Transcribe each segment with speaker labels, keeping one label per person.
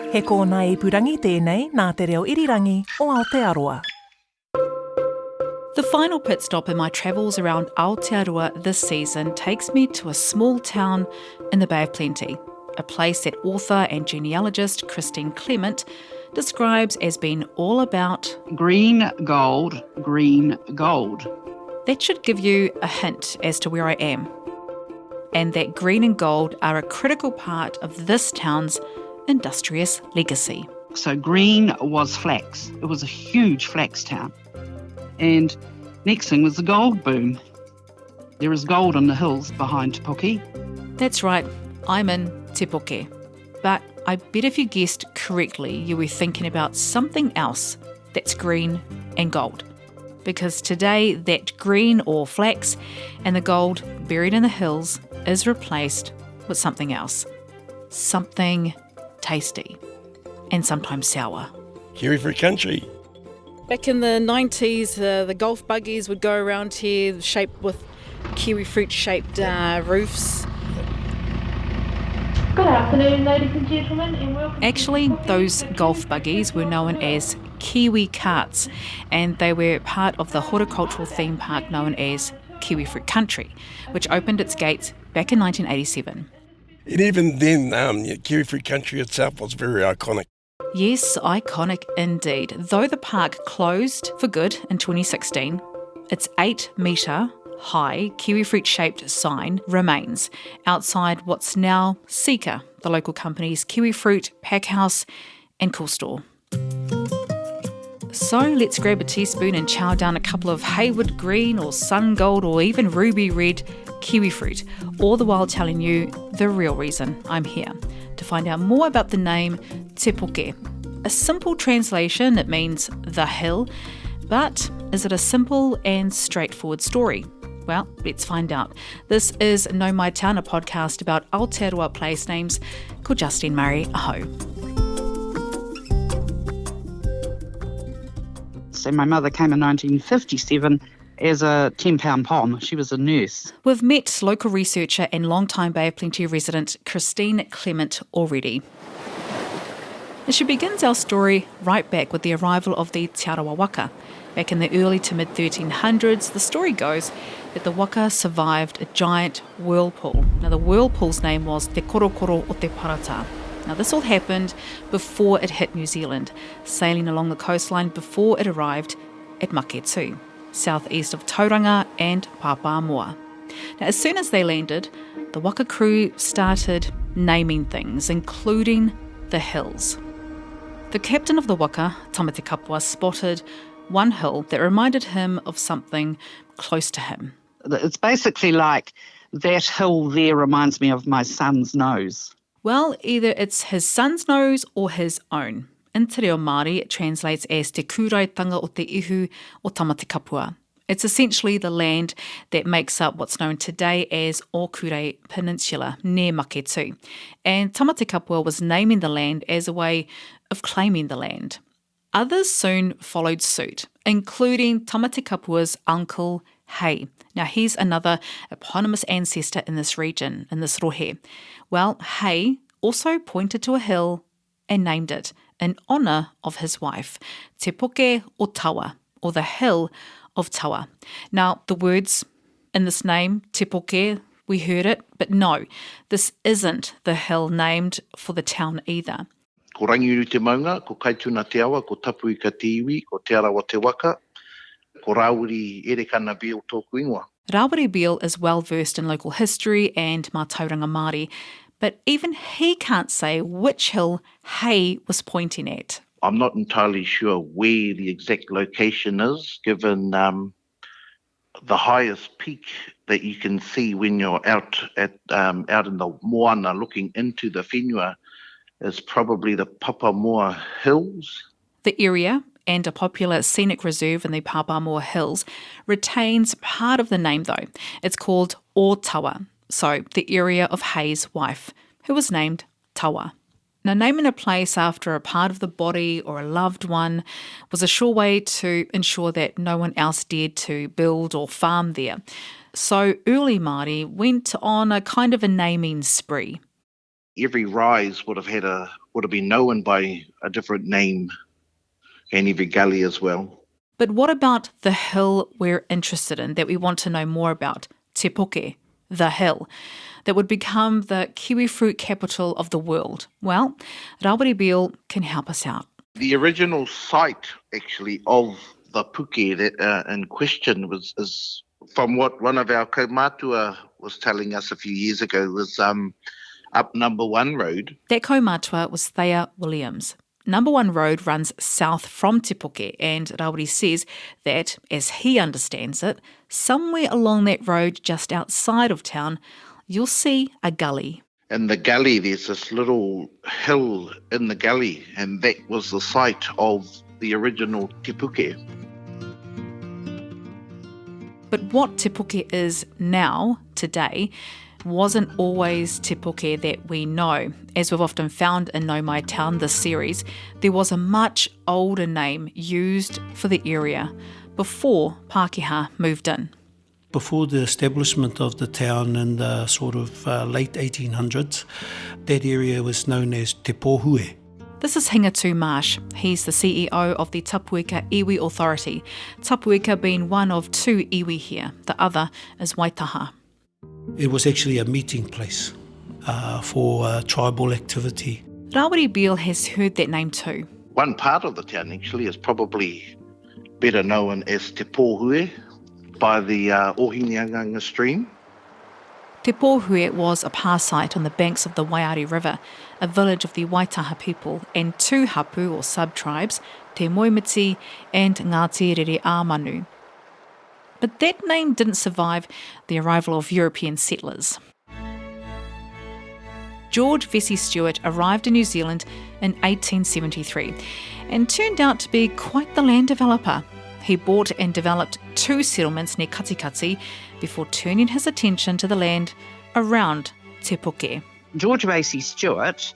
Speaker 1: He kōna ipurangi tēnei nā te reo irirangi o Aotearoa.
Speaker 2: The final pit stop in my travels around Aotearoa this season takes me to a small town in the Bay of Plenty, a place that author and genealogist Justine Clement describes as being all about
Speaker 3: green gold, green gold.
Speaker 2: That should give you a hint as to where I am, and that green and gold are a critical part of this town's industrious legacy.
Speaker 3: So green was flax. It was a huge flax town. And next thing was the gold boom. There is gold on the hills behind Puke.
Speaker 2: That's right, I'm in Te Puke. But I bet if you guessed correctly, you were thinking about something else that's green and gold. Because today, that green or flax and the gold buried in the hills is replaced with something else. Something tasty and sometimes sour.
Speaker 4: Kiwifruit Country.
Speaker 2: Back in the 90s, the golf buggies would go around here shaped with kiwifruit-shaped roofs.
Speaker 5: Good afternoon, ladies and gentlemen, and welcome.
Speaker 2: Actually, those golf buggies were known as kiwi carts, and they were part of the horticultural theme park known as Kiwifruit Country, which opened its gates back in 1987.
Speaker 4: And even then, Kiwifruit Country itself was very iconic.
Speaker 2: Yes, iconic indeed. Though the park closed for good in 2016, its 8-metre high kiwifruit-shaped sign remains outside what's now Seeka, the local company's kiwifruit packhouse and cool store. So let's grab a teaspoon and chow down a couple of Hayward green or sun gold or even ruby red kiwifruit, all the while telling you the real reason I'm here, to find out more about the name Te Puke. A simple translation, it means the hill, but is it a simple and straightforward story? Well, let's find out. This is Nau Mai Town, a podcast about Aotearoa place names, called Justine Murray. Aho.
Speaker 3: So my mother came in 1957 as a 10-pound pom. She was a nurse.
Speaker 2: We've met local researcher and long-time Bay of Plenty resident Justine Clement already. And she begins our story right back with the arrival of the Te Arawa Waka. Back in the early to mid-1300s, the story goes that the waka survived a giant whirlpool. Now, the whirlpool's name was Te Korokoro o Te Parata. Now, this all happened before it hit New Zealand, sailing along the coastline before it arrived at Maketu, southeast of Tauranga and Papamoa. Now, as soon as they landed, the waka crew started naming things, including the hills. The captain of the waka, Tamati Kapua, spotted one hill that reminded him of something close to him.
Speaker 3: It's basically like that hill there reminds me of my son's nose.
Speaker 2: Well, either it's his son's nose or his own. In te reo Māori, it translates as Te Kūraitanga o Te Ihu o Tamati Kapua. It's essentially the land that makes up what's known today as Okure Peninsula, near Maketu. And Tamati Kapua was naming the land as a way of claiming the land. Others soon followed suit, including Tamati Kapua's uncle, Hei. Now, he's another eponymous ancestor in this region, in this rohe. Well, Hei also pointed to a hill and named it in honour of his wife, Te Puke o Tawa, or the Hill of Tawa. Now, the words in this name, Te Puke, we heard it, but no, this isn't the hill named for the town either.
Speaker 6: Ko rangiuru te maunga, ko kaituna te awa, ko tapu I ka te iwi, ko te arawa te waka, ko Rauri erekana Bill tōku ingoa.
Speaker 2: Rauri Bill is well versed in local history and Mātauranga Māori, but even he can't say which hill Hei was pointing at.
Speaker 6: I'm not entirely sure where the exact location is, given the highest peak that you can see when you're out in the moana looking into the whenua is probably the Papamoa Hills.
Speaker 2: The area, and a popular scenic reserve in the Papamoa Hills, retains part of the name though. It's called O Tawa, so the area of Hei's wife, who was named Tawa. Now, naming a place after a part of the body or a loved one was a sure way to ensure that no one else dared to build or farm there. So early Māori went on a kind of a naming spree.
Speaker 6: every rise would have been known by a different name, and every gully as well.
Speaker 2: But what about the hill we're interested in, that we want to know more about? Te Puke, the hill, that would become the kiwifruit capital of the world. Well, Rawiri Beale can help us out.
Speaker 6: The original site, actually, of the Puke that, in question is from what one of our kaumātua was telling us a few years ago, was up Number 1 Road.
Speaker 2: That kaumātua was Thea Williams. Number 1 Road runs south from Te Puke, and Rawiri says that, as he understands it, somewhere along that road just outside of town, you'll see a gully.
Speaker 6: In the gully, there's this little hill in the gully, and that was the site of the original Te Puke.
Speaker 2: But what Te Puke is now, today, wasn't always Te Puke that we know. As we've often found in Nau Mai Town, this series, there was a much older name used for the area before Pākehā moved in.
Speaker 7: Before the establishment of the town in the sort of late 1800s, that area was known as Te Pōhue.
Speaker 2: This is Hingatu Marsh. He's the CEO of the Tapueka Iwi Authority, Tapueka being one of 2 iwi here. The other is Waitaha.
Speaker 7: It was actually a meeting place for tribal activity.
Speaker 2: Rawiri Beale has heard that name too.
Speaker 6: One part of the town, actually, is probably better known as Te Pōhue by the Ohineanganga stream.
Speaker 2: Te Pōhue was a pā site on the banks of the Waiari River, a village of the Waitaha people, and 2 hapu or sub-tribes, Te Moimiti and Ngāti Rere Āmanu. But that name didn't survive the arrival of European settlers. George Vesey Stewart arrived in New Zealand in 1873 and turned out to be quite the land developer. He bought and developed 2 settlements near Katikati before turning his attention to the land around Te Puke.
Speaker 3: George Vesey Stewart,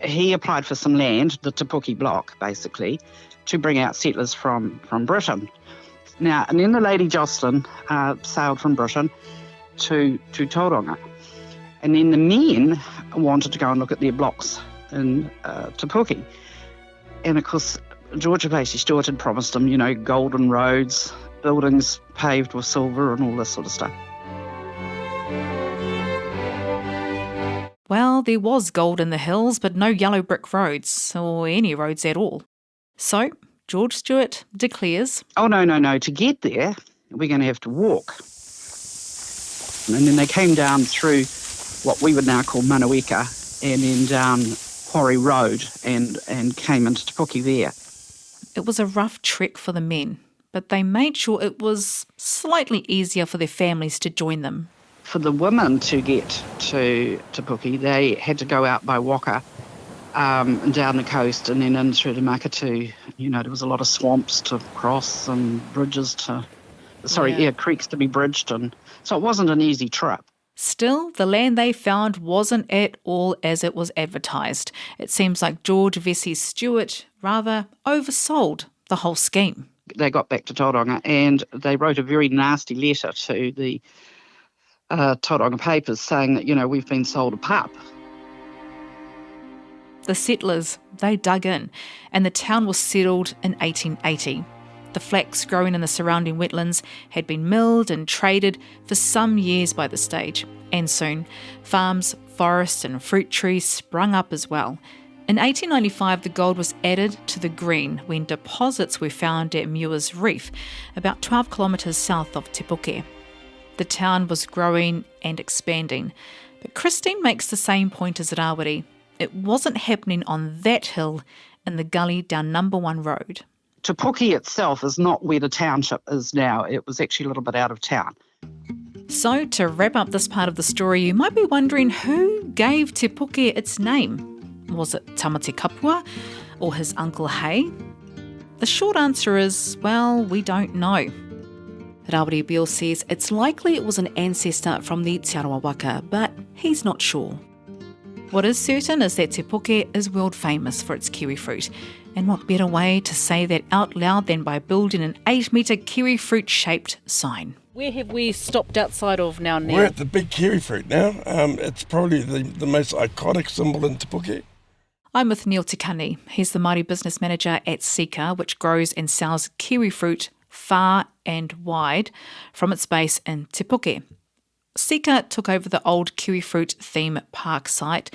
Speaker 3: he applied for some land, the Te Puke block, basically, to bring out settlers from Britain. Now, and then the Lady Justine sailed from Britain to Tāonga. And then the men wanted to go and look at their blocks in Te Puke. And of course, George Vesey Stewart had promised them, golden roads, buildings paved with silver and all this sort of stuff.
Speaker 2: Well, there was gold in the hills, but no yellow brick roads, or any roads at all. So, George Stewart declares,
Speaker 3: Oh, no, to get there, we're going to have to walk. And then they came down through what we would now call Manaweka, and then down Quarry Road and came into Te Puke there.
Speaker 2: it was a rough trek for the men, but they made sure it was slightly easier for their families to join them.
Speaker 3: For the women to get to Te Puke, they had to go out by Waka, down the coast and then in through to Makatu. There was a lot of swamps to cross and bridges to, creeks to be bridged, and so it wasn't an easy trip.
Speaker 2: Still, the land they found wasn't at all as it was advertised. It seems like George Vesey Stewart rather oversold the whole scheme.
Speaker 3: They got back to Tāonga and they wrote a very nasty letter to the Tāonga papers saying that, we've been sold a pup.
Speaker 2: The settlers, they dug in, and the town was settled in 1880. The flax growing in the surrounding wetlands had been milled and traded for some years by the stage, and soon farms, forests and fruit trees sprung up as well. In 1895, the gold was added to the green when deposits were found at Muir's Reef, about 12 kilometres south of Te Puke. The town was growing and expanding, but Christine makes the same point as Rawiri. It wasn't happening on that hill in the gully down Number 1 Road.
Speaker 3: Te Puke itself is not where the township is now. It was actually a little bit out of town.
Speaker 2: So, to wrap up this part of the story, you might be wondering who gave Te Puke its name. Was it Tamati Kapua or his uncle Hay? The short answer is, well, we don't know. Rawiri Beale says it's likely it was an ancestor from the Te Arawa Waka, but he's not sure. What is certain is that Te Puke is world famous for its kiwifruit, and what better way to say that out loud than by building an 8-metre kiwifruit-shaped sign. Where have we stopped outside of now, Neil?
Speaker 4: We're at the big kiwifruit now. It's probably the most iconic symbol in Te Puke.
Speaker 2: I'm with Neil Tikani. He's the Māori business manager at Sika, which grows and sells kiwifruit far and wide from its base in Te Puke. Sika took over the old Kiwifruit theme park site,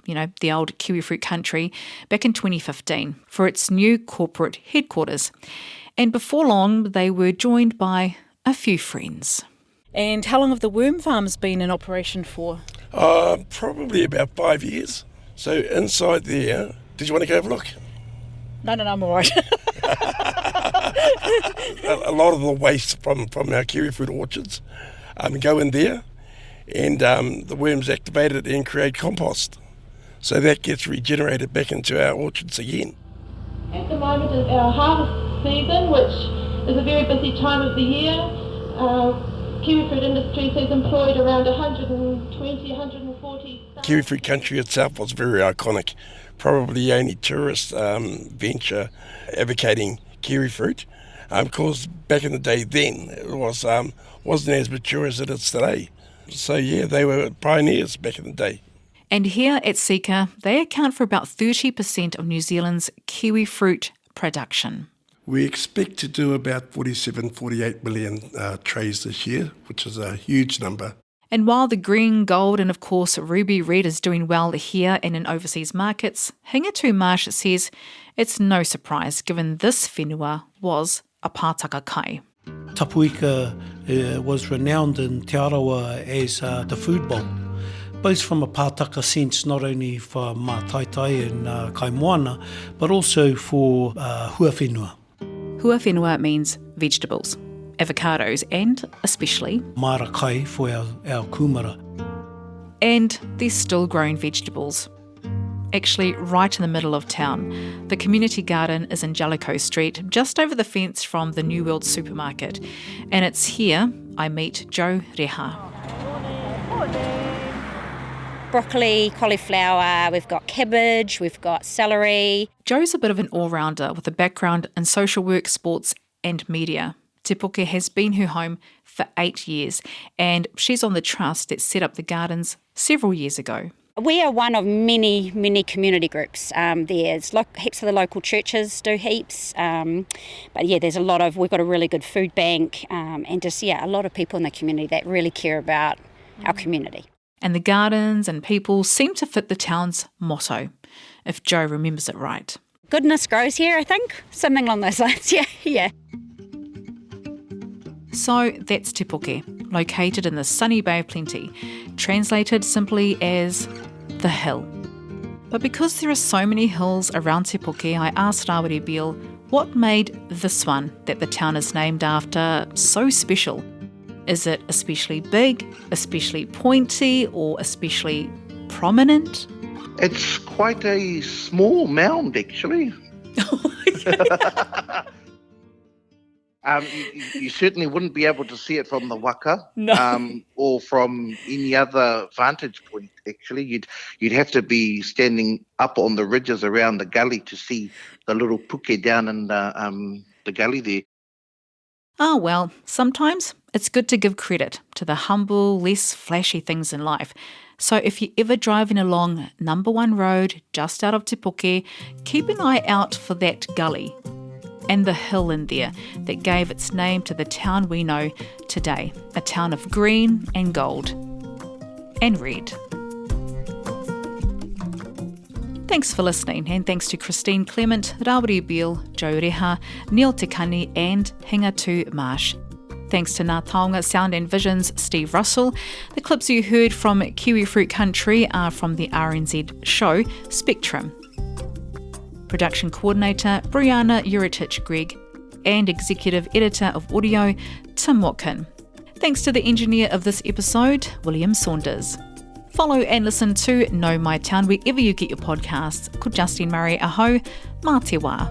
Speaker 2: the old Kiwifruit Country, back in 2015 for its new corporate headquarters. And before long, they were joined by a few friends. And how long have the worm farms been in operation for?
Speaker 4: Probably about 5 years. So inside there, did you want to go have a look?
Speaker 2: No, I'm all right.
Speaker 4: A lot of the waste from our kiwifruit orchards go in there, and the worms activate it and create compost. So that gets regenerated back into our orchards again.
Speaker 5: At the moment is our harvest season, which is a very busy time of the year. Kiwifruit Industries has employed around 120, 140 staff.
Speaker 4: Kiwifruit Country itself was very iconic. Probably the only tourist venture advocating kiwifruit. Of course, back in the day then, it wasn't as mature as it is today. So yeah, they were pioneers back in the day.
Speaker 2: And here at Sika, they account for about 30% of New Zealand's kiwifruit production.
Speaker 4: We expect to do about 47, 48 million trays this year, which is a huge number.
Speaker 2: And while the green, gold and of course ruby red is doing well here and in overseas markets, Hingatu Marsh says it's no surprise given this whenua was a pātaka kai.
Speaker 7: Tapuika was renowned in Te Arawa as the food bowl, both from a pātaka sense, not only for mātaitai and kaimoana, but also for hua whenua.
Speaker 2: Hua whenua means vegetables, avocados and, especially,
Speaker 7: Marakai for our kumara.
Speaker 2: And they're still growing vegetables. Actually, right in the middle of town. The community garden is in Jellicoe Street, just over the fence from the New World supermarket. And it's here I meet Joe Reha.
Speaker 8: Broccoli, cauliflower, we've got cabbage, we've got celery.
Speaker 2: Joe's a bit of an all-rounder with a background in social work, sports and media. Te Puke has been her home for 8 years and she's on the trust that set up the gardens several years ago.
Speaker 8: We are one of many, many community groups. There's heaps of the local churches do heaps. But yeah, we've got a really good food bank and just, a lot of people in the community that really care about our community.
Speaker 2: And the gardens and people seem to fit the town's motto, if Joe remembers it right.
Speaker 8: Goodness grows here, I think. Something along those lines, yeah.
Speaker 2: So that's Te Puke, located in the sunny Bay of Plenty, translated simply as the hill. But because there are so many hills around Te Puke, I asked Rawiri Beale what made this one that the town is named after so special. Is it especially big, especially pointy, or especially prominent?
Speaker 6: It's quite a small mound, actually. You certainly wouldn't be able to see it from the waka, or from any other vantage point. Actually, you'd have to be standing up on the ridges around the gully to see the little puke down in the gully there.
Speaker 2: Ah, well, sometimes it's good to give credit to the humble, less flashy things in life. So if you're ever driving along number 1 road just out of Te Puke, keep an eye out for that gully and the hill in there that gave its name to the town we know today, a town of green and gold and red. Thanks for listening, and thanks to Christine Clement, Rawiri Beale, Joe Reha, Neil Tikani and Hingatu Marsh. Thanks to Ngā Tāonga Sound and Vision's Steve Russell. The clips you heard from Kiwifruit Country are from the RNZ show Spectrum. Production coordinator Brianna Uritich-Gregg and executive editor of audio Tim Watkin. Thanks to the engineer of this episode, William Saunders. Follow and listen to Nau Mai Town wherever you get your podcasts. Ko Justine Murray, aho, mā te wā.